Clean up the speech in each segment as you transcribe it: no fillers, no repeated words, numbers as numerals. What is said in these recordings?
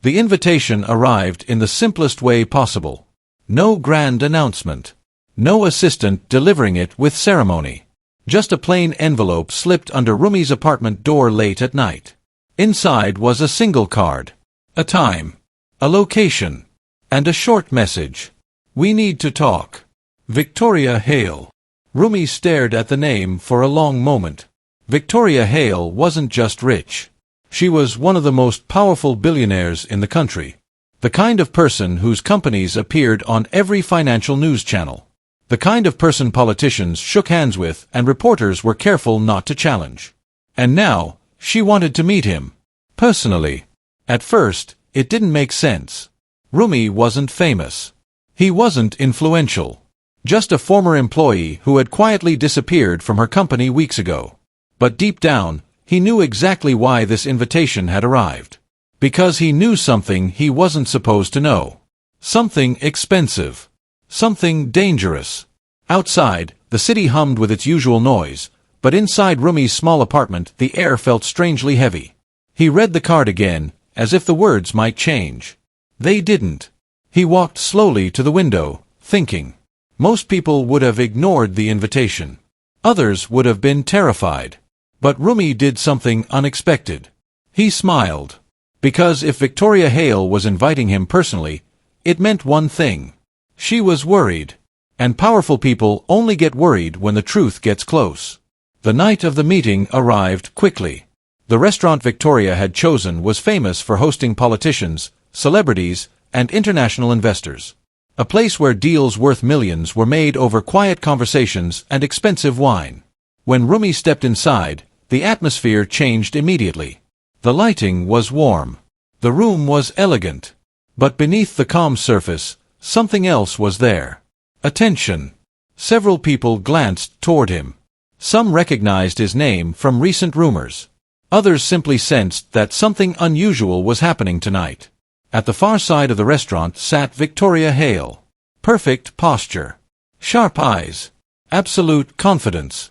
The invitation arrived in the simplest way possible. No grand announcement. No assistant delivering it with ceremony. Just a plain envelope slipped under Roumie's apartment door late at night. Inside was a single card. A time. A location. And a short message. "We need to talk. Victoria Hale." Roumie stared at the name for a long moment. Victoria Hale wasn't just rich. She was one of the most powerful billionaires in the country. The kind of person whose companies appeared on every financial news channel. The kind of person politicians shook hands with and reporters were careful not to challenge. And now, she wanted to meet him. Personally. At first, it didn't make sense. Roumie wasn't famous. He wasn't influential. Just a former employee who had quietly disappeared from her company weeks ago. But deep down, he knew exactly why this invitation had arrived. Because he knew something he wasn't supposed to know. Something expensive. Something dangerous. Outside, the city hummed with its usual noise, but inside Roumie's small apartment the air felt strangely heavy. He read the card again, as if the words might change. They didn't. He walked slowly to the window, thinking. Most people would have ignored the invitation. Others would have been terrified. But Roumie did something unexpected. He smiled. Because if Victoria Hale was inviting him personally, it meant one thing. She was worried. And powerful people only get worried when the truth gets close. The night of the meeting arrived quickly. The restaurant Victoria had chosen was famous for hosting politicians, celebrities, and international investors. A place where deals worth millions were made over quiet conversations and expensive wine. When Roumie stepped inside, the atmosphere changed immediately. The lighting was warm. The room was elegant. But beneath the calm surface, something else was there. Attention. Several people glanced toward him. Some recognized his name from recent rumors. Others simply sensed that something unusual was happening tonight. At the far side of the restaurant sat Victoria Hale. Perfect posture. Sharp eyes. Absolute confidence.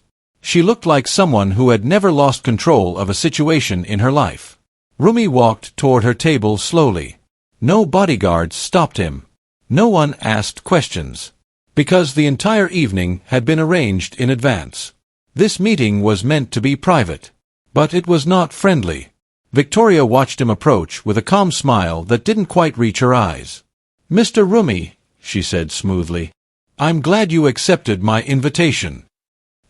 She looked like someone who had never lost control of a situation in her life. Roumie walked toward her table slowly. No bodyguards stopped him. No one asked questions. Because the entire evening had been arranged in advance. This meeting was meant to be private. But it was not friendly. Victoria watched him approach with a calm smile that didn't quite reach her eyes. "Mr. Roumie," she said smoothly, "I'm glad you accepted my invitation."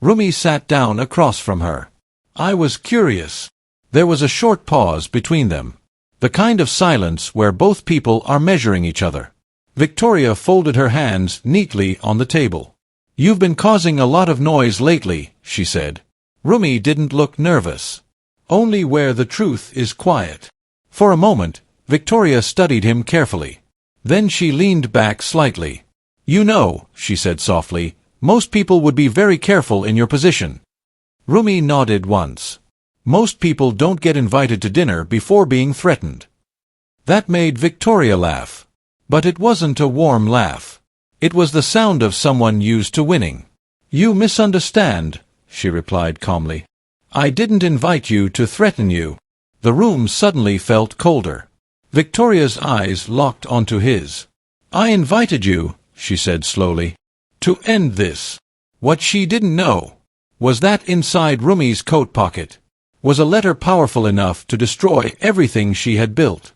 Roumie sat down across from her. "I was curious." There was a short pause between them. The kind of silence where both people are measuring each other. Victoria folded her hands neatly on the table. "You've been causing a lot of noise lately," she said. Roumie didn't look nervous. "Only where the truth is quiet." For a moment, Victoria studied him carefully. Then she leaned back slightly. "You know," she said softly, "most people would be very careful in your position." Roumie nodded once. Most people don't get invited to dinner before being threatened. That made Victoria laugh. But it wasn't a warm laugh. It was the sound of someone used to winning. "You misunderstand," she replied calmly. "I didn't invite you to threaten you." The room suddenly felt colder. Victoria's eyes locked onto his. "I invited you," she said slowly, "to end this." What she didn't know was that inside Roumie's coat pocket was a letter powerful enough to destroy everything she had built.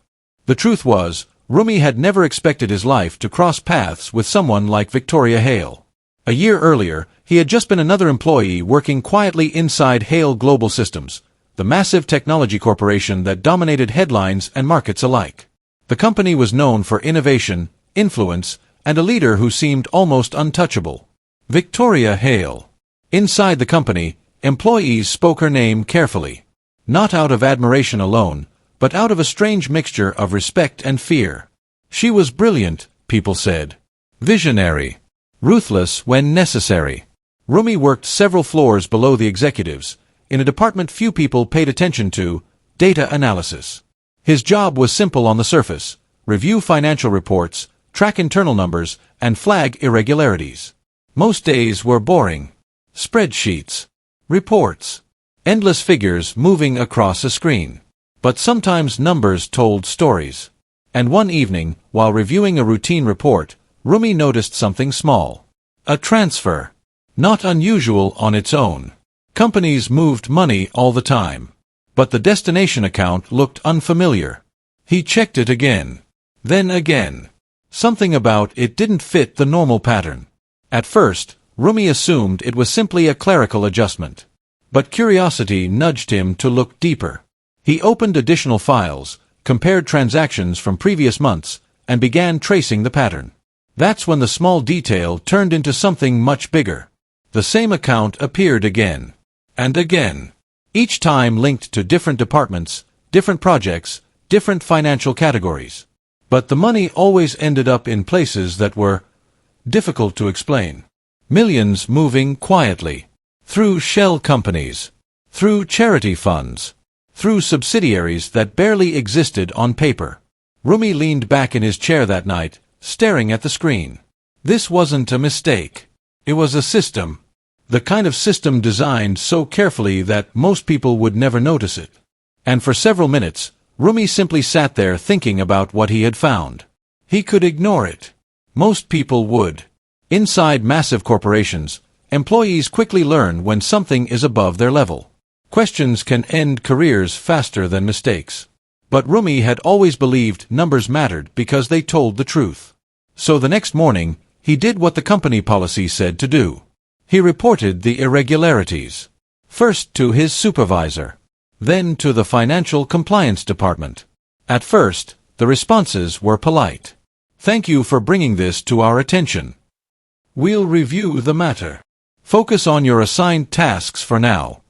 The truth was, Roumie had never expected his life to cross paths with someone like Victoria Hale. A year earlier, he had just been another employee working quietly inside Hale Global Systems, the massive technology corporation that dominated headlines and markets alike. The company was known for innovation, influence, and a leader who seemed almost untouchable. Victoria Hale. Inside the company, employees spoke her name carefully. Not out of admiration alone, but out of a strange mixture of respect and fear. She was brilliant, people said. Visionary. Ruthless when necessary. Roumie worked several floors below the executives, in a department few people paid attention to, data analysis. His job was simple on the surface: review financial reports, track internal numbers, and flag irregularities. Most days were boring. Spreadsheets. Reports. Endless figures moving across a screen. But sometimes numbers told stories. And one evening, while reviewing a routine report, Roumie noticed something small. A transfer. Not unusual on its own. Companies moved money all the time. But the destination account looked unfamiliar. He checked it again. Then again. Something about it didn't fit the normal pattern. At first, Roumie assumed it was simply a clerical adjustment. But curiosity nudged him to look deeper. He opened additional files, compared transactions from previous months, and began tracing the pattern. That's when the small detail turned into something much bigger. The same account appeared again. And again. Each time linked to different departments, different projects, different financial categories. But the money always ended up in places that were difficult to explain. Millions moving quietly. Through shell companies. Through charity funds. Through subsidiaries that barely existed on paper. Roumie leaned back in his chair that night, staring at the screen. This wasn't a mistake. It was a system. The kind of system designed so carefully that most people would never notice it. And for several minutes, Roumie simply sat there thinking about what he had found. He could ignore it. Most people would. Inside massive corporations, employees quickly learn when something is above their level. Questions can end careers faster than mistakes. But Roumie had always believed numbers mattered because they told the truth. So the next morning, he did what the company policy said to do. He reported the irregularities. First to his supervisor. Then to the financial compliance department. At first, the responses were polite. "Thank you for bringing this to our attention. We'll review the matter. Focus on your assigned tasks for now."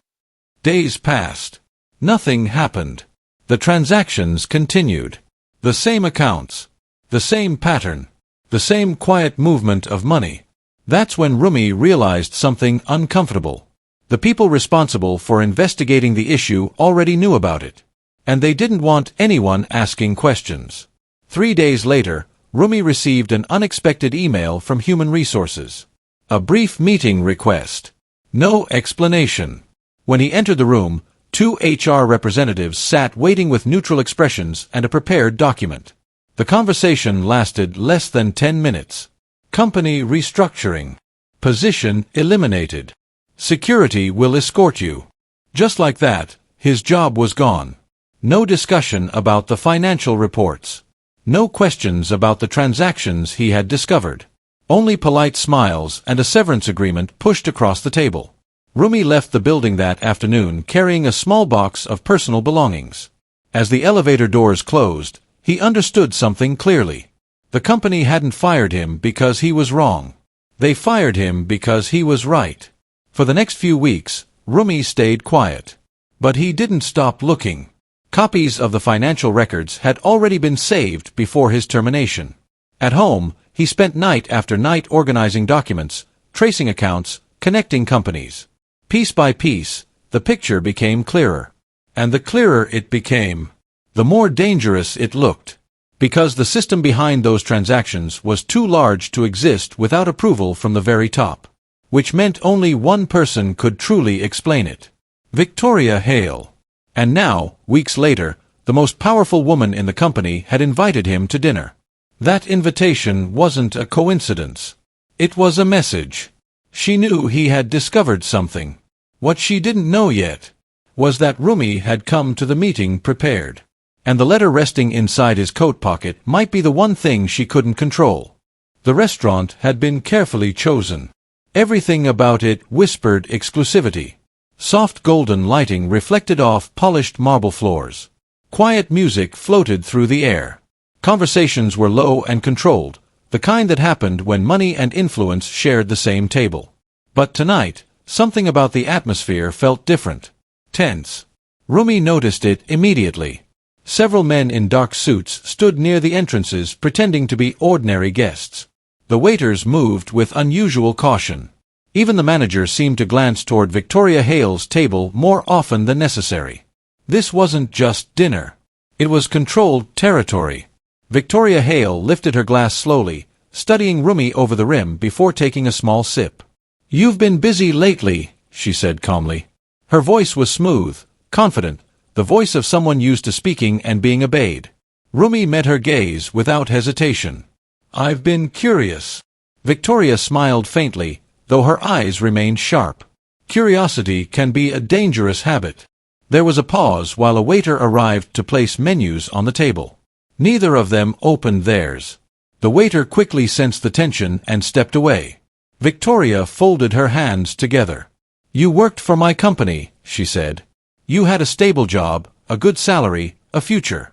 Days passed. Nothing happened. The transactions continued. The same accounts. The same pattern. The same quiet movement of money. That's when Roumie realized something uncomfortable. The people responsible for investigating the issue already knew about it. And they didn't want anyone asking questions. 3 days later, Roumie received an unexpected email from Human Resources. A brief meeting request. No explanation. When he entered the room, 2 HR representatives sat waiting with neutral expressions and a prepared document. The conversation lasted less than 10 minutes. Company restructuring. Position eliminated. Security will escort you. Just like that, his job was gone. No discussion about the financial reports. No questions about the transactions he had discovered. Only polite smiles and a severance agreement pushed across the table. Roumie left the building that afternoon carrying a small box of personal belongings. As the elevator doors closed, he understood something clearly. The company hadn't fired him because he was wrong. They fired him because he was right. For the next few weeks, Roumie stayed quiet. But he didn't stop looking. Copies of the financial records had already been saved before his termination. At home, he spent night after night organizing documents, tracing accounts, connecting companies. Piece by piece, the picture became clearer. And the clearer it became, the more dangerous it looked. Because the system behind those transactions was too large to exist without approval from the very top. Which meant only one person could truly explain it. Victoria Hale. And now, weeks later, the most powerful woman in the company had invited him to dinner. That invitation wasn't a coincidence. It was a message. She knew he had discovered something. What she didn't know yet was that Roumie had come to the meeting prepared. And the letter resting inside his coat pocket might be the one thing she couldn't control. The restaurant had been carefully chosen. Everything about it whispered exclusivity. Soft golden lighting reflected off polished marble floors. Quiet music floated through the air. Conversations were low and controlled, the kind that happened when money and influence shared the same table. But tonight, something about the atmosphere felt different. Tense. Roumie noticed it immediately. Several men in dark suits stood near the entrances pretending to be ordinary guests. The waiters moved with unusual caution. Even the manager seemed to glance toward Victoria Hale's table more often than necessary. This wasn't just dinner. It was controlled territory. Victoria Hale lifted her glass slowly, studying Roumie over the rim before taking a small sip. "You've been busy lately," she said calmly. Her voice was smooth, confident, the voice of someone used to speaking and being obeyed. Roumie met her gaze without hesitation. "I've been curious." Victoria smiled faintly, though her eyes remained sharp. Curiosity can be a dangerous habit. There was a pause while a waiter arrived to place menus on the table. Neither of them opened theirs. The waiter quickly sensed the tension and stepped away. Victoria folded her hands together. "You worked for my company," she said. "You had a stable job, a good salary, a future."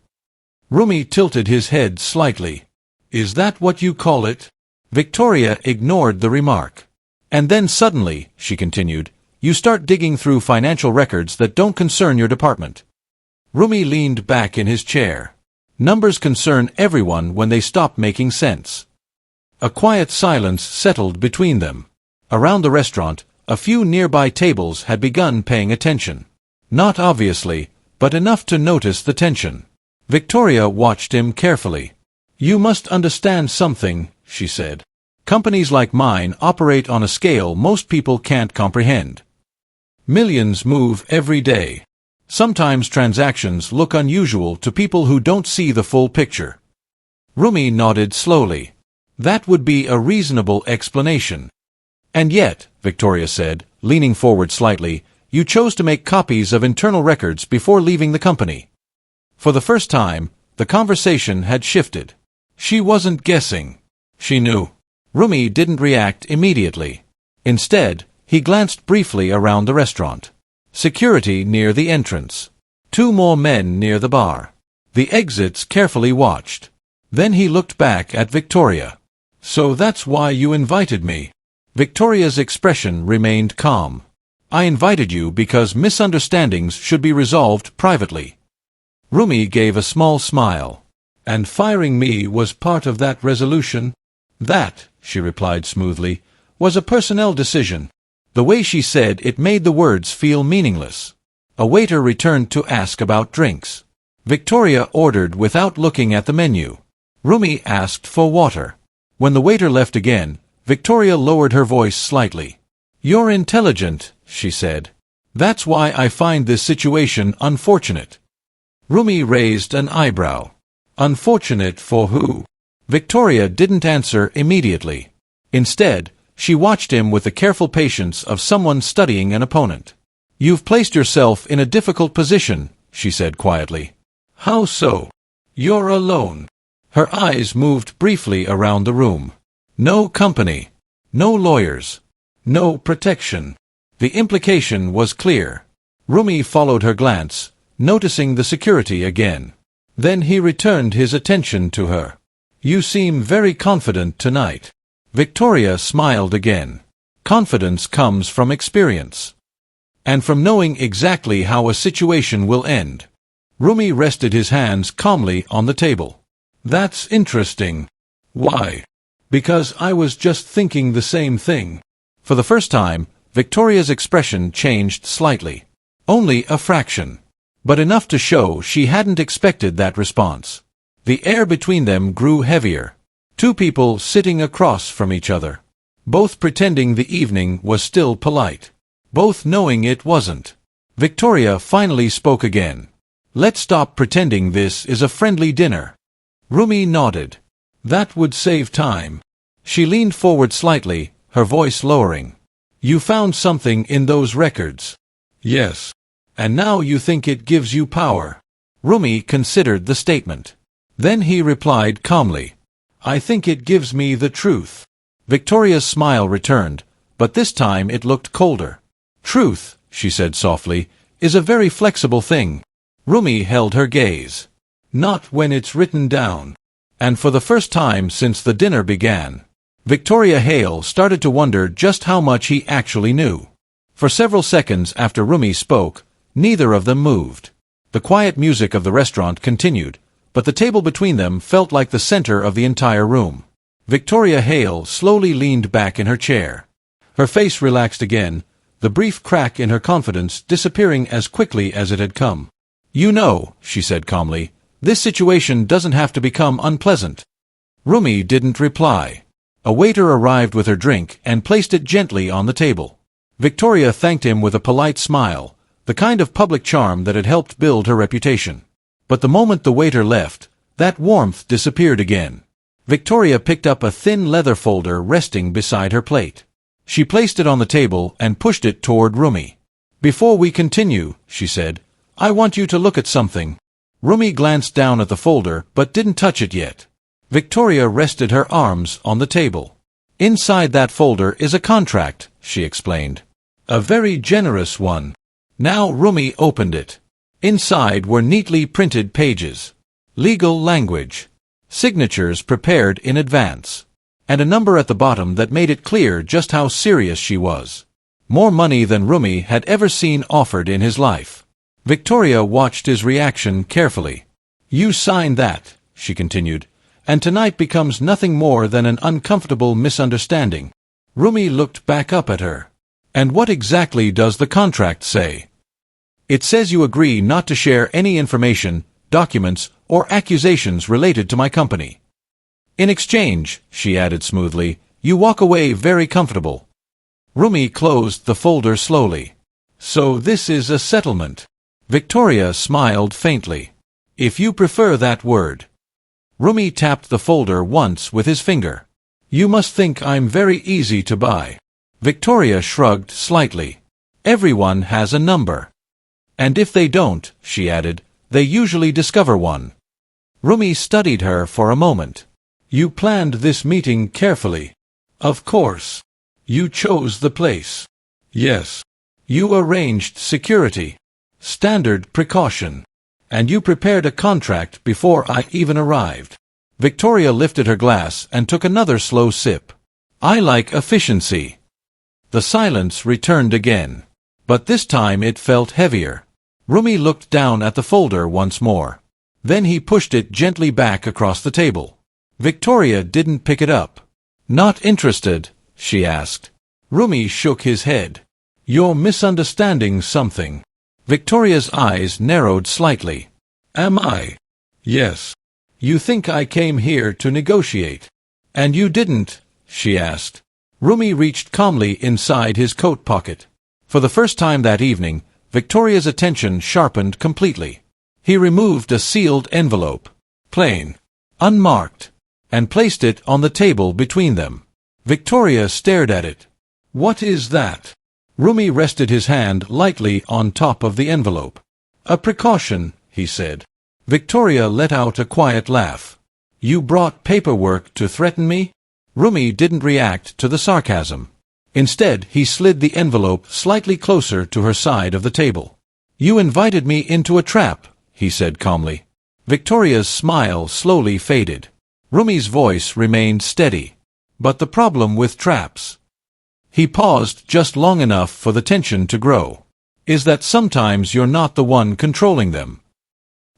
Roumie tilted his head slightly. "Is that what you call it?" Victoria ignored the remark. "And then suddenly," she continued, "you start digging through financial records that don't concern your department." Roumie leaned back in his chair. Numbers concern everyone when they stop making sense. A quiet silence settled between them. Around the restaurant, a few nearby tables had begun paying attention. Not obviously, but enough to notice the tension. Victoria watched him carefully. "You must understand something," she said. "Companies like mine operate on a scale most people can't comprehend. Millions move every day. Sometimes transactions look unusual to people who don't see the full picture." Roumie nodded slowly. "That would be a reasonable explanation." "And yet," Victoria said, leaning forward slightly, "you chose to make copies of internal records before leaving the company." For the first time, the conversation had shifted. She wasn't guessing. She knew. Roumie didn't react immediately. Instead, he glanced briefly around the restaurant. Security near the entrance. 2 more men near the bar. The exits carefully watched. Then he looked back at Victoria. "So that's why you invited me." Victoria's expression remained calm. "I invited you because misunderstandings should be resolved privately." Roumie gave a small smile. "And firing me was part of that resolution?" "That," she replied smoothly, "was a personnel decision." The way she said it made the words feel meaningless. A waiter returned to ask about drinks. Victoria ordered without looking at the menu. Roumie asked for water. When the waiter left again, Victoria lowered her voice slightly. "You're intelligent," she said. "That's why I find this situation unfortunate." Roumie raised an eyebrow. "Unfortunate for who?" Victoria didn't answer immediately. Instead, she watched him with the careful patience of someone studying an opponent. "You've placed yourself in a difficult position," she said quietly. "How so?" "You're alone." Her eyes moved briefly around the room. No company. No lawyers. No protection. The implication was clear. Roumie followed her glance, noticing the security again. Then he returned his attention to her. "You seem very confident tonight." Victoria smiled again. "Confidence comes from experience. And from knowing exactly how a situation will end." Roumie rested his hands calmly on the table. "That's interesting." "Why?" "Because I was just thinking the same thing." For the first time, Victoria's expression changed slightly. Only a fraction. But enough to show she hadn't expected that response. The air between them grew heavier. 2 people sitting across from each other. Both pretending the evening was still polite. Both knowing it wasn't. Victoria finally spoke again. "Let's stop pretending this is a friendly dinner." Roumie nodded. "That would save time." She leaned forward slightly, her voice lowering. "You found something in those records." "Yes." "And now you think it gives you power." Roumie considered the statement. Then he replied calmly, "I think it gives me the truth." Victoria's smile returned, but this time it looked colder. "Truth," she said softly, "is a very flexible thing." Roumie held her gaze. "Not when it's written down." And for the first time since the dinner began, Victoria Hale started to wonder just how much he actually knew. For several seconds after Roumie spoke, neither of them moved. The quiet music of the restaurant continued, but the table between them felt like the center of the entire room. Victoria Hale slowly leaned back in her chair. Her face relaxed again, the brief crack in her confidence disappearing as quickly as it had come. "You know," she said calmly, "this situation doesn't have to become unpleasant." Roumie didn't reply. A waiter arrived with her drink and placed it gently on the table. Victoria thanked him with a polite smile, the kind of public charm that had helped build her reputation. But the moment the waiter left, That warmth disappeared again. Victoria picked up a thin leather folder resting beside her plate. She placed it on the table and pushed it toward Roumie. "Before we continue," she said, "I want you to look at something." Roumie glanced down at the folder but didn't touch it yet. Victoria rested her arms on the table. "Inside that folder is a contract," she explained. "A very generous one." Now Roumie opened it. Inside were neatly printed pages. Legal language. Signatures prepared in advance. And a number at the bottom that made it clear just how serious she was. More money than Roumie had ever seen offered in his life. Victoria watched his reaction carefully. "You signed that," she continued, "and tonight becomes nothing more than an uncomfortable misunderstanding." Roumie looked back up at her. "And what exactly does the contract say?" "It says you agree not to share any information, documents, or accusations related to my company. In exchange," she added smoothly, "you walk away very comfortable." Roumie closed the folder slowly. "So this is a settlement." Victoria smiled faintly. "If you prefer that word." Roumie tapped the folder once with his finger. "You must think I'm very easy to buy." Victoria shrugged slightly. "Everyone has a number. And if they don't," she added, "they usually discover one." Roumie studied her for a moment. "You planned this meeting carefully." "Of course." "You chose the place." "Yes." "You arranged security." "Standard precaution." "And you prepared a contract before I even arrived." Victoria lifted her glass and took another slow sip. "I like efficiency." The silence returned again. But this time it felt heavier. Roumie looked down at the folder once more. Then he pushed it gently back across the table. Victoria didn't pick it up. "Not interested?" she asked. Roumie shook his head. "You're misunderstanding something." Victoria's eyes narrowed slightly. "Am I?" "Yes." "You think I came here to negotiate." "And you didn't?" she asked. Roumie reached calmly inside his coat pocket. For the first time that evening, Victoria's attention sharpened completely. He removed a sealed envelope, plain, unmarked, and placed it on the table between them. Victoria stared at it. "What is that?" Roumie rested his hand lightly on top of the envelope. "A precaution," he said. Victoria let out a quiet laugh. "You brought paperwork to threaten me?" Roumie didn't react to the sarcasm. Instead, he slid the envelope slightly closer to her side of the table. "You invited me into a trap," he said calmly. Victoria's smile slowly faded. Roumie's voice remained steady. "But the problem with traps," he paused just long enough for the tension to grow, "is that sometimes you're not the one controlling them."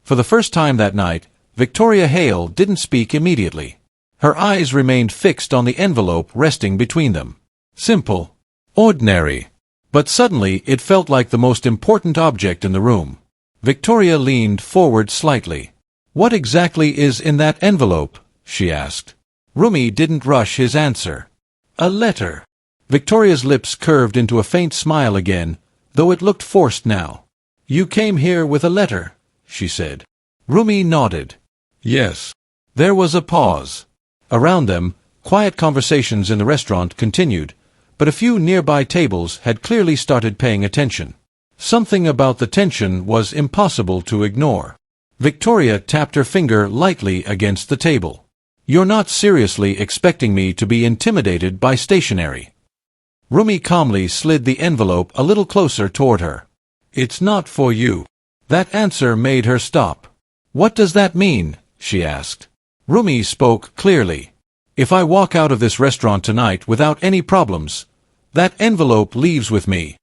For the first time that night, Victoria Hale didn't speak immediately. Her eyes remained fixed on the envelope resting between them. Simple. Ordinary. But suddenly it felt like the most important object in the room. Victoria leaned forward slightly. "What exactly is in that envelope?" she asked. Roumie didn't rush his answer. "A letter." Victoria's lips curved into a faint smile again, though it looked forced now. "You came here with a letter," she said. Roumie nodded. "Yes." There was a pause. Around them, quiet conversations in the restaurant continued, but a few nearby tables had clearly started paying attention. Something about the tension was impossible to ignore. Victoria tapped her finger lightly against the table. "You're not seriously expecting me to be intimidated by stationery." Roumie calmly slid the envelope a little closer toward her. "It's not for you." That answer made her stop. "What does that mean?" she asked. Roumie spoke clearly. "If I walk out of this restaurant tonight without any problems, that envelope leaves with me."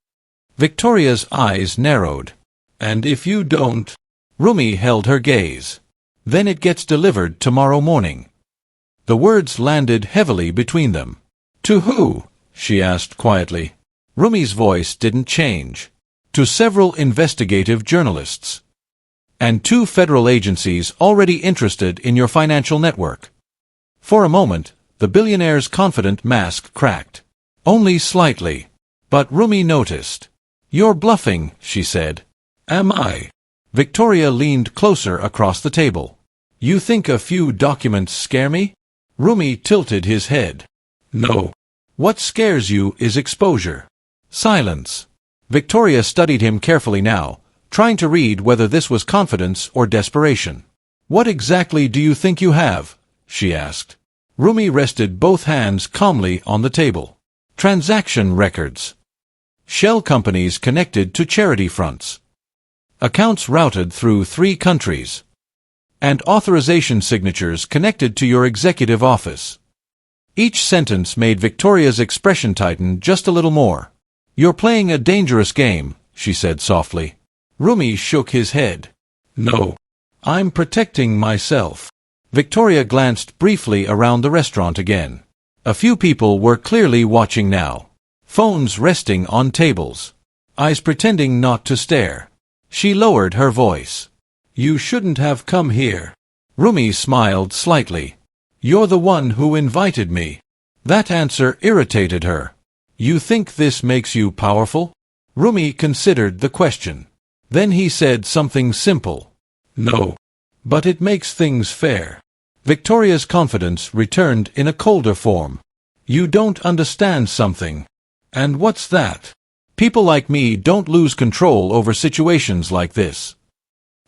Victoria's eyes narrowed. "And if you don't?" Roumie held her gaze. "Then it gets delivered tomorrow morning." The words landed heavily between them. "To who?" she asked quietly. Roumie's voice didn't change. "To several investigative journalists. And 2 federal agencies already interested in your financial network." For a moment, the billionaire's confident mask cracked. Only slightly. But Roumie noticed. "You're bluffing," she said. "Am I?" Victoria leaned closer across the table. You think a few documents scare me? Roumie tilted his head. No. What scares you is exposure. Silence. Victoria studied him carefully now, trying to read whether this was confidence or desperation. What exactly do you think you have? She asked. Roumie rested both hands calmly on the table. Transaction records. Shell companies connected to charity fronts. Accounts routed through 3 countries. And authorization signatures connected to your executive office. Each sentence made Victoria's expression tighten just a little more. You're playing a dangerous game, she said softly. Roumie shook his head. No. I'm protecting myself. Victoria glanced briefly around the restaurant again. A few people were clearly watching now. Phones resting on tables. Eyes pretending not to stare. She lowered her voice. You shouldn't have come here. Roumie smiled slightly. You're the one who invited me. That answer irritated her. You think this makes you powerful? Roumie considered the question. Then he said something simple. No. But it makes things fair. Victoria's confidence returned in a colder form. You don't understand something. And what's that? People like me don't lose control over situations like this.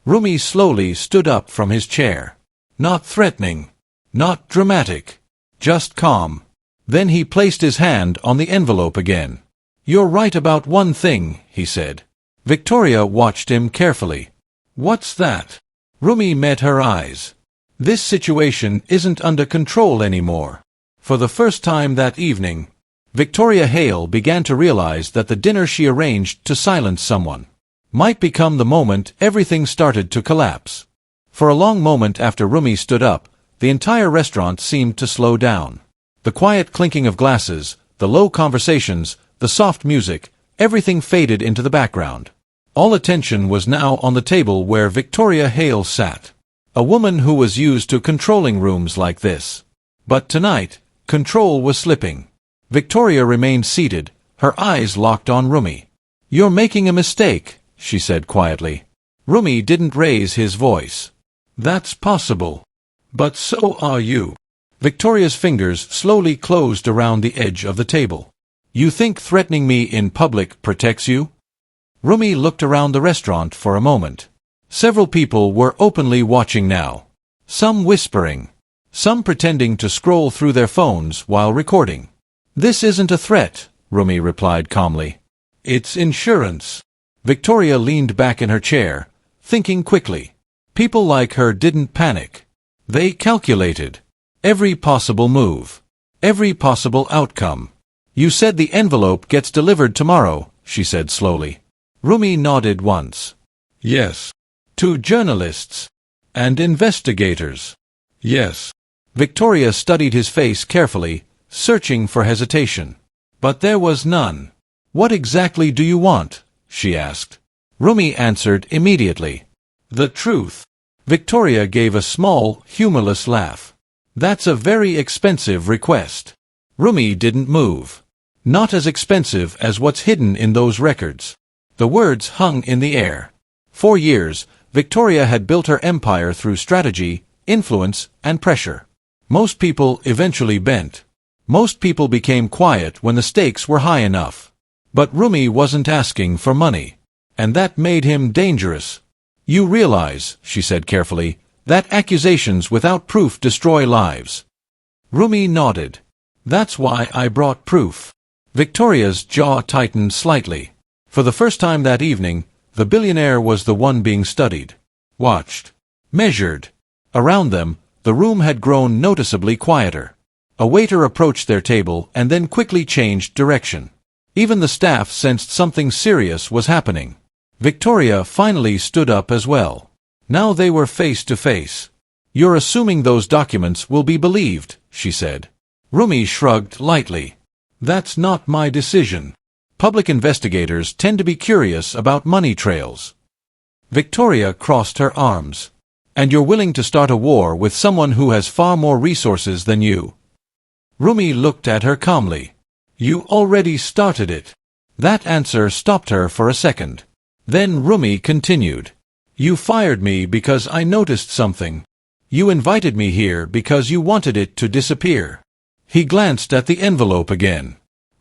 Roumie slowly stood up from his chair. Not threatening. Not dramatic. Just calm. Then he placed his hand on the envelope again. You're right about one thing, he said. Victoria watched him carefully. What's that? Roumie met her eyes. This situation isn't under control anymore. For the first time that evening, Victoria Hale began to realize that the dinner she arranged to silence someone might become the moment everything started to collapse. For a long moment after Roumie stood up, the entire restaurant seemed to slow down. The quiet clinking of glasses, the low conversations, the soft music, everything faded into the background. All attention was now on the table where Victoria Hale sat. A woman who was used to controlling rooms like this. But tonight, control was slipping. Victoria remained seated, her eyes locked on Roumie. You're making a mistake, she said quietly. Roumie didn't raise his voice. That's possible. But so are you. Victoria's fingers slowly closed around the edge of the table. You think threatening me in public protects you? Roumie looked around the restaurant for a moment. Several people were openly watching now. Some whispering. Some pretending to scroll through their phones while recording. This isn't a threat, Roumie replied calmly. It's insurance. Victoria leaned back in her chair, thinking quickly. People like her didn't panic. They calculated. Every possible move. Every possible outcome. You said the envelope gets delivered tomorrow, she said slowly. Roumie nodded once. Yes. To journalists. And investigators. Yes. Victoria studied his face carefully, searching for hesitation. But there was none. What exactly do you want? She asked. Roumie answered immediately. The truth. Victoria gave a small, humorless laugh. That's a very expensive request. Roumie didn't move. Not as expensive as what's hidden in those records. The words hung in the air. For years, Victoria had built her empire through strategy, influence, and pressure. Most people eventually bent. Most people became quiet when the stakes were high enough. But Roumie wasn't asking for money. And that made him dangerous. You realize, she said carefully, that accusations without proof destroy lives. Roumie nodded. That's why I brought proof. Victoria's jaw tightened slightly. For the first time that evening, the billionaire was the one being studied, watched, measured. Around them, the room had grown noticeably quieter. A waiter approached their table and then quickly changed direction. Even the staff sensed something serious was happening. Victoria finally stood up as well. Now they were face to face. You're assuming those documents will be believed, she said. Roumie shrugged lightly. That's not my decision. Public investigators tend to be curious about money trails. Victoria crossed her arms. And you're willing to start a war with someone who has far more resources than you? Roumie looked at her calmly. You already started it. That answer stopped her for a second. Then Roumie continued. You fired me because I noticed something. You invited me here because you wanted it to disappear. He glanced at the envelope again.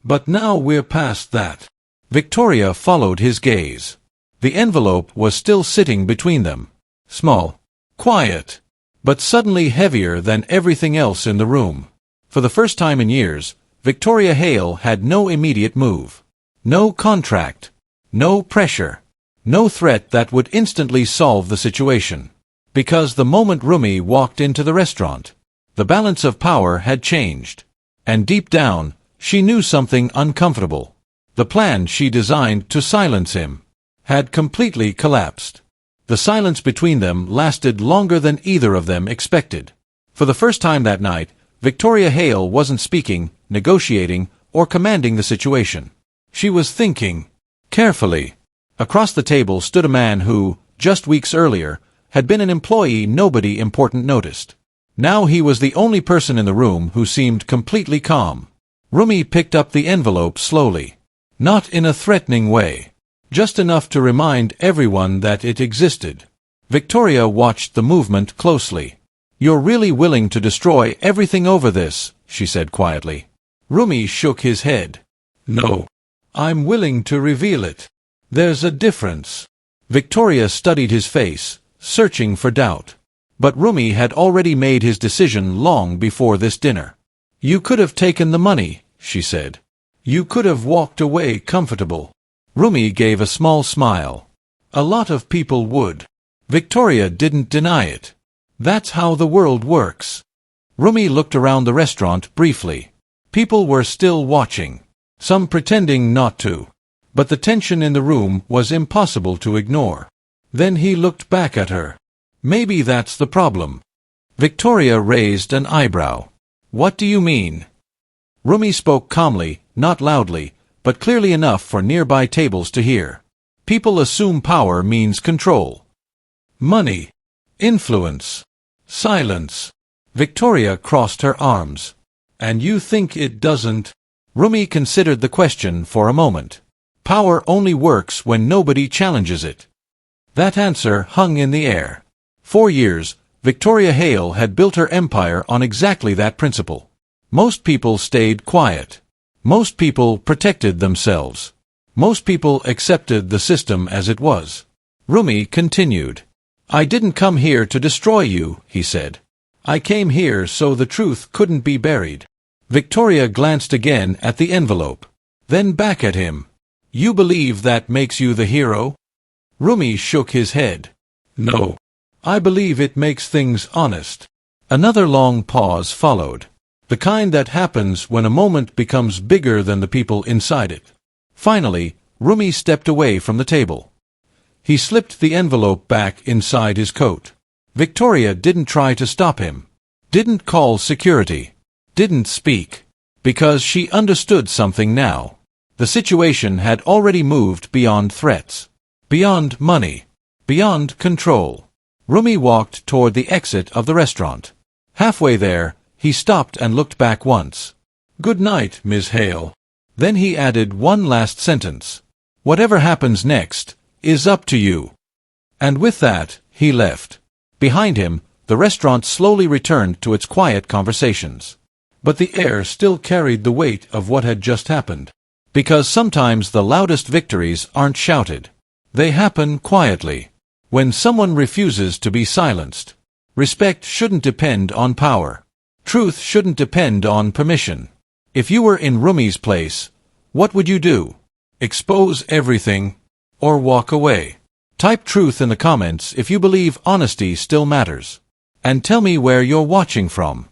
But now we're past that. Victoria followed his gaze. The envelope was still sitting between them. Small, quiet, but suddenly heavier than everything else in the room. For the first time in years, Victoria Hale had no immediate move. No contract. No pressure. No threat that would instantly solve the situation. Because the moment Roumie walked into the restaurant, the balance of power had changed. And deep down, she knew something uncomfortable. The plan she designed to silence him had completely collapsed. The silence between them lasted longer than either of them expected. For the first time that night, Victoria Hale wasn't speaking, negotiating, or commanding the situation. She was thinking. Carefully. Across the table stood a man who, just weeks earlier, had been an employee nobody important noticed. Now he was the only person in the room who seemed completely calm. Roumie picked up the envelope slowly. Not in a threatening way. Just enough to remind everyone that it existed. Victoria watched the movement closely. You're really willing to destroy everything over this, she said quietly. Roumie shook his head. No. I'm willing to reveal it. There's a difference. Victoria studied his face, searching for doubt. But Roumie had already made his decision long before this dinner. You could have taken the money, she said. You could have walked away comfortable. Roumie gave a small smile. A lot of people would. Victoria didn't deny it. That's how the world works. Roumie looked around the restaurant briefly. People were still watching. Some pretending not to. But the tension in the room was impossible to ignore. Then he looked back at her. Maybe that's the problem. Victoria raised an eyebrow. What do you mean? Roumie spoke calmly, not loudly, but clearly enough for nearby tables to hear. People assume power means control. Money. Influence. Silence. Victoria crossed her arms. And you think it doesn't? Roumie considered the question for a moment. Power only works when nobody challenges it. That answer hung in the air. 4 years, Victoria Hale had built her empire on exactly that principle. Most people stayed quiet. Most people protected themselves. Most people accepted the system as it was. Roumie continued. I didn't come here to destroy you, he said. I came here so the truth couldn't be buried. Victoria glanced again at the envelope. Then back at him. You believe that makes you the hero? Roumie shook his head. No. I believe it makes things honest. Another long pause followed. The kind that happens when a moment becomes bigger than the people inside it. Finally, Roumie stepped away from the table. He slipped the envelope back inside his coat. Victoria didn't try to stop him. Didn't call security. Didn't speak. Because she understood something now. The situation had already moved beyond threats. Beyond money. Beyond control. Roumie walked toward the exit of the restaurant. Halfway there, he stopped and looked back once. Good night, Miss Hale. Then he added one last sentence. Whatever happens next is up to you. And with that, he left. Behind him, the restaurant slowly returned to its quiet conversations. But the air still carried the weight of what had just happened. Because sometimes the loudest victories aren't shouted. They happen quietly. When someone refuses to be silenced. Respect shouldn't depend on power. Truth shouldn't depend on permission. If you were in Roumie's place, what would you do? Expose everything? Or walk away? Type truth in the comments if you believe honesty still matters. And tell me where you're watching from.